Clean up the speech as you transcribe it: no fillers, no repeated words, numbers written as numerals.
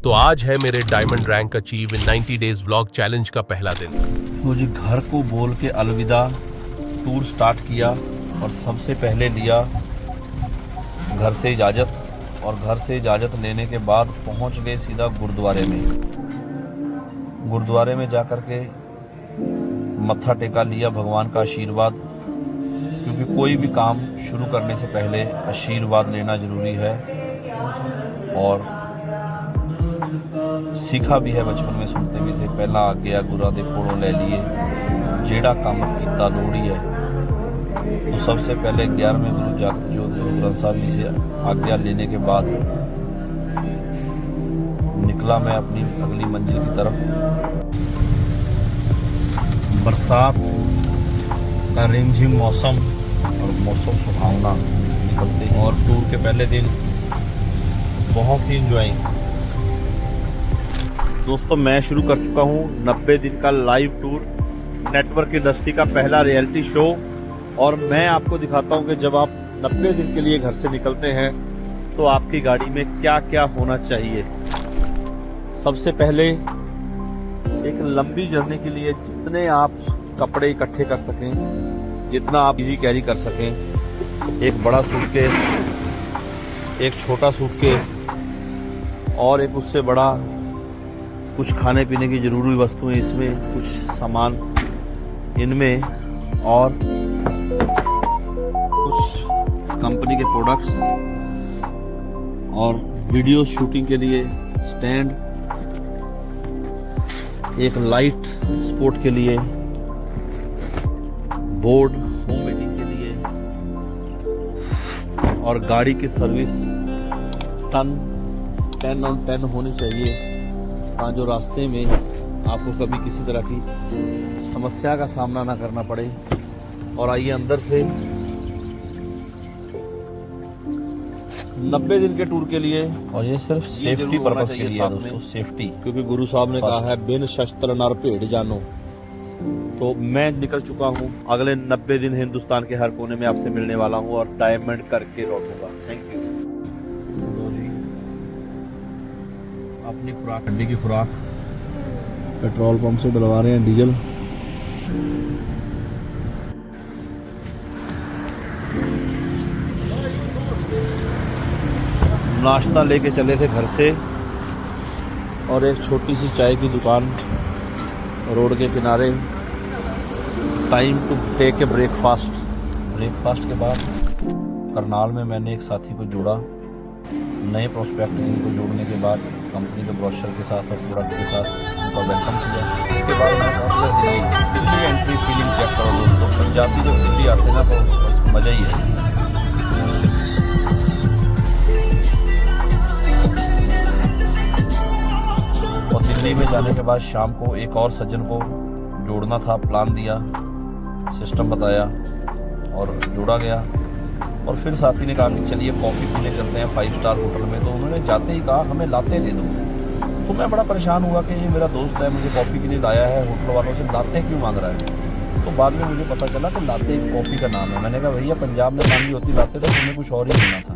तो आज है मेरे diamond rank achieve in 90 days vlog challenge का पहला दिन। मुझे घर को बोल के अलविदा टूर स्टार्ट किया और सबसे पहले लिया घर से इजाज़त, और घर से इजाज़त लेने के बाद पहुंच गए सीधा गुरुद्वारे में। गुरुद्वारे में जा कर के मत्था टेका, लिया भगवान का आशीर्वाद, क्योंकि कोई भी काम शुरू करने से पहले आशीर्वाद लेना ज़रूरी है। और सीखा भी है, बचपन में सुनते भी थे, पहला आ गया गुरा दे कोलों ले लिए, जेड़ा काम कीता लोड़ी है। तो सबसे पहले 11वें गुरु जागत जोत गुरु ग्रंथ साहब जी से आज्ञा लेने के बाद निकला मैं अपनी अगली मंजिल की तरफ। बरसात का रिमझिम मौसम और मौसम सुहावना, निकलते और टूर के पहले दिन बहुत ही इंजॉइंग। दोस्तों, मैं शुरू कर चुका हूँ 90 दिन का लाइव टूर, नेटवर्क इंडस्ट्री का पहला रियलिटी शो। और मैं आपको दिखाता हूँ कि जब आप 90 दिन के लिए घर से निकलते हैं तो आपकी गाड़ी में क्या क्या होना चाहिए। सबसे पहले एक लंबी जर्नी के लिए जितने आप कपड़े इकट्ठे कर सकें, जितना आप इजी कैरी कर सकें, एक बड़ा सूटकेस, एक छोटा सूटकेस और एक उससे बड़ा, कुछ खाने पीने की ज़रूरी वस्तुएं इसमें, कुछ सामान इनमें, और कुछ कंपनी के प्रोडक्ट्स, और वीडियो शूटिंग के लिए स्टैंड, एक लाइट स्पोर्ट के लिए बोर्ड, होम मीटिंग के लिए, और गाड़ी की सर्विस 10 on 10 होनी चाहिए, हाँ, जो रास्ते में आपको कभी किसी तरह की समस्या का सामना ना करना पड़े। और आइए अंदर से 90 दिन के टूर के लिए, और ये सिर्फ सेफ्टी पर्पस के लिए है दोस्तों, सेफ्टी, क्योंकि गुरु साहब ने कहा है बिन शस्त्र नर भेड़ जानो। तो मैं निकल चुका हूँ, अगले 90 दिन हिंदुस्तान के हर कोने में आपसे मिलने वाला हूँ और डायमंड करके लौटूंगा। Thank you. अपनी खुराक, हड्डी की खुराक पेट्रोल पंप से डलवा रहे हैं डीजल। नाश्ता लेके चले थे घर से, और एक छोटी सी चाय की दुकान रोड के किनारे। Time to take a breakfast. Breakfast के बाद करनाल में मैंने एक साथी को जोड़ा, नए प्रोस्पेक्ट जिनको जोड़ने के बाद कंपनी के ब्रोशर के साथ और प्रोडक्ट के साथ उनका वेलकम किया। इसके बाद मैं पहुँच गया दिल्ली एंट्री फीलिंग चेक करो दोस्तों। पंजाबी जब दिल्ली आते ना तो बस मज़ा ही है। और दिल्ली में जाने के बाद शाम को एक और सज्जन को जोड़ना था, प्लान दिया, सिस्टम बताया और जोड़ा गया। और फिर साथी ने कहा कि चलिए कॉफ़ी पीने चलते हैं 5 स्टार होटल में। तो उन्होंने जाते ही कहा हमें लाते दे दो। तो मैं बड़ा परेशान हुआ कि ये मेरा दोस्त है, मुझे कॉफ़ी के लिए लाया है, होटल वालों से लाते क्यों मांग रहा है। तो बाद में मुझे पता चला कि लाते एक कॉफ़ी का नाम है। मैंने कहा भैया पंजाब में मांगी होती लाते तो तुम्हें कुछ और ही देना था।